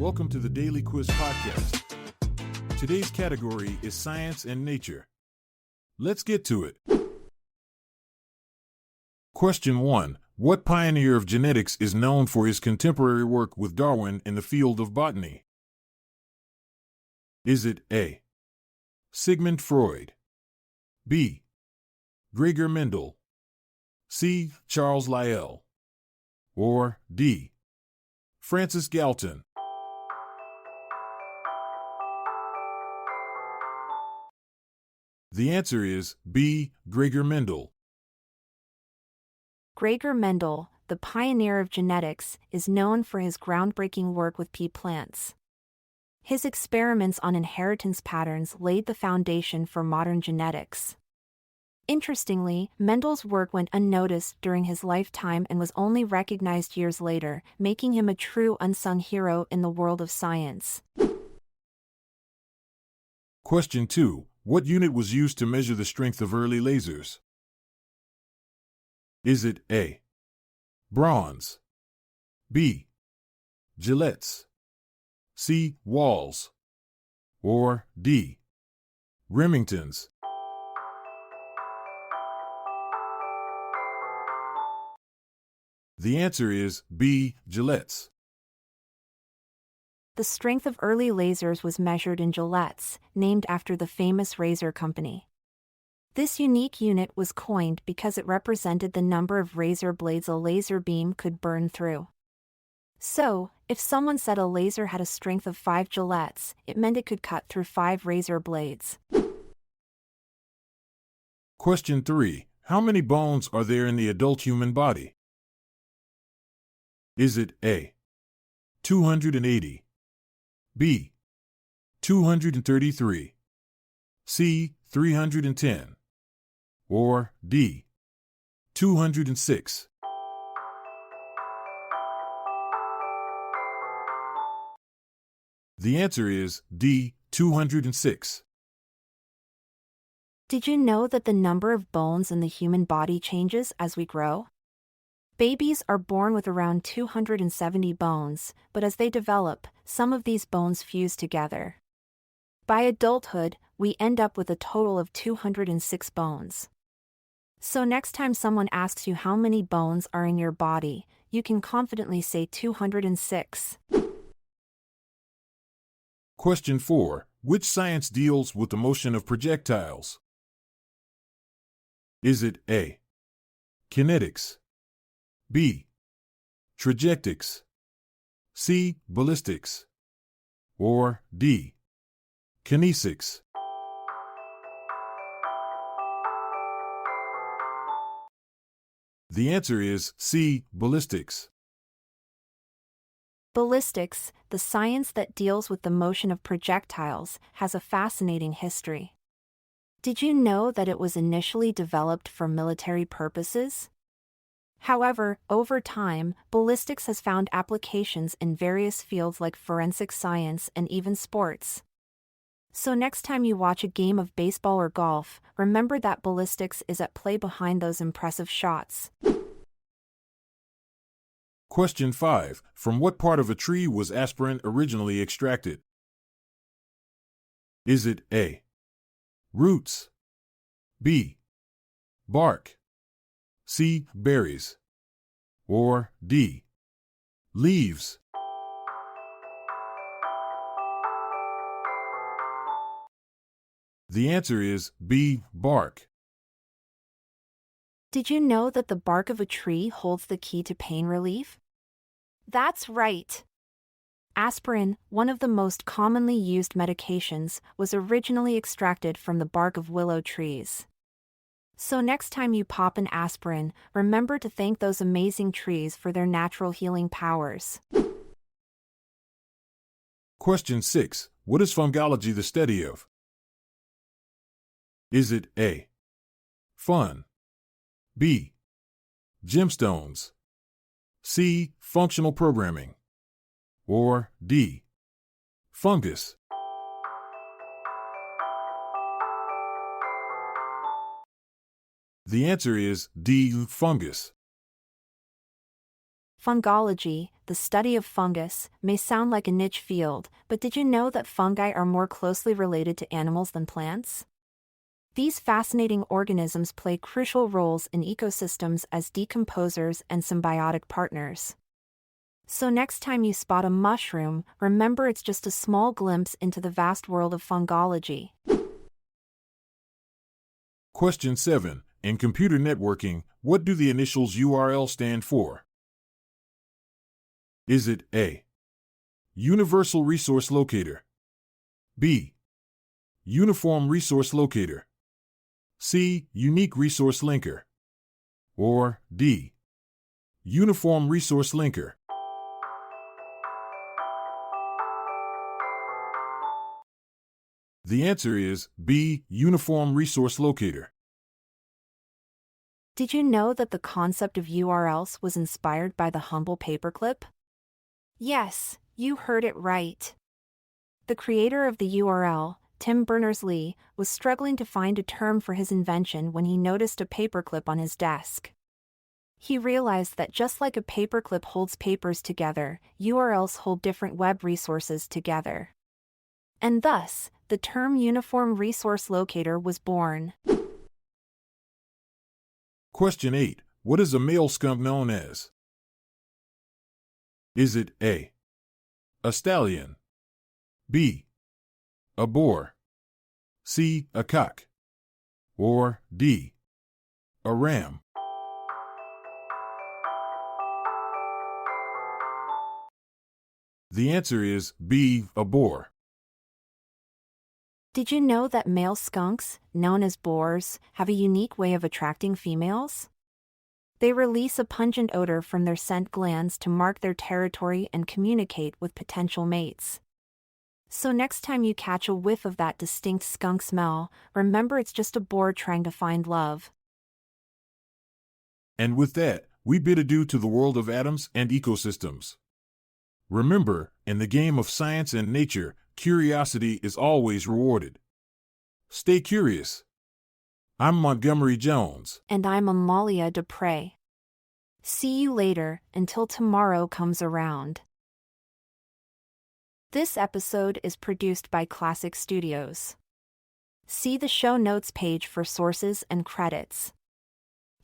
Welcome to the Daily Quiz Podcast. Today's category is Science and Nature. Let's get to it. Question 1. What pioneer of genetics is known for his contemporary work with Darwin in the field of botany? Is it A. Sigmund Freud, B. Gregor Mendel, C. Charles Lyell, or D. Francis Galton? The answer is B. Gregor Mendel. Gregor Mendel, the pioneer of genetics, is known for his groundbreaking work with pea plants. His experiments on inheritance patterns laid the foundation for modern genetics. Interestingly, Mendel's work went unnoticed during his lifetime and was only recognized years later, making him a true unsung hero in the world of science. Question 2. What unit was used to measure the strength of early lasers? Is it A. Bronze, B. Gillettes, C. Walls, or D. Remingtons? The answer is B. Gillettes. The strength of early lasers was measured in gillettes, named after the famous razor company. This unique unit was coined because it represented the number of razor blades a laser beam could burn through. So, if someone said a laser had a strength of 5 gillettes, it meant it could cut through 5 razor blades. Question 3. How many bones are there in the adult human body? Is it A. 280, B. 233, C. 310, or D. 206? The answer is D. 206. Did you know that the number of bones in the human body changes as we grow? Babies are born with around 270 bones, but as they develop, some of these bones fuse together. By adulthood, we end up with a total of 206 bones. So next time someone asks you how many bones are in your body, you can confidently say 206. Question 4. Which science deals with the motion of projectiles? Is it A. Kinetics, B. Trajectics, C. Ballistics, or D. Kinesics? The answer is C. Ballistics. Ballistics, the science that deals with the motion of projectiles, has a fascinating history. Did you know that it was initially developed for military purposes? However, over time, ballistics has found applications in various fields like forensic science and even sports. So next time you watch a game of baseball or golf, remember that ballistics is at play behind those impressive shots. Question 5. From what part of a tree was aspirin originally extracted? Is it A. Roots, B. Bark, C. Berries, or D. Leaves? The answer is B. Bark. Did you know that the bark of a tree holds the key to pain relief? That's right! Aspirin, one of the most commonly used medications, was originally extracted from the bark of willow trees. So next time you pop an aspirin, remember to thank those amazing trees for their natural healing powers. Question 6. What is fungology the study of? Is it A. Fun, B. Gemstones, C. Functional programming, or D. Fungus? The answer is D. Fungus. Fungology, the study of fungus, may sound like a niche field, but did you know that fungi are more closely related to animals than plants? These fascinating organisms play crucial roles in ecosystems as decomposers and symbiotic partners. So next time you spot a mushroom, remember it's just a small glimpse into the vast world of fungology. Question 7. In computer networking, what do the initials URL stand for? Is it A. Universal Resource Locator, B. Uniform Resource Locator, C. Unique Resource Linker, or D. Uniform Resource Linker? The answer is B. Uniform Resource Locator. Did you know that the concept of URLs was inspired by the humble paperclip? Yes, you heard it right. The creator of the URL, Tim Berners-Lee, was struggling to find a term for his invention when he noticed a paperclip on his desk. He realized that just like a paperclip holds papers together, URLs hold different web resources together. And thus, the term Uniform Resource Locator was born. Question 8. What is a male skunk known as? Is it A. a stallion, B. a boar, C. a cock, or D. a ram? The answer is B. a boar. Did you know that male skunks, known as boars, have a unique way of attracting females? They release a pungent odor from their scent glands to mark their territory and communicate with potential mates. So next time you catch a whiff of that distinct skunk smell, remember it's just a boar trying to find love. And with that, we bid adieu to the world of atoms and ecosystems. Remember, in the game of science and nature, curiosity is always rewarded. Stay curious. I'm Montgomery Jones. And I'm Amalia Dupre. See you later, until tomorrow comes around. This episode is produced by Classic Studios. See the show notes page for sources and credits.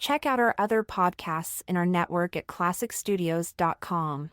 Check out our other podcasts in our network at classicstudios.com.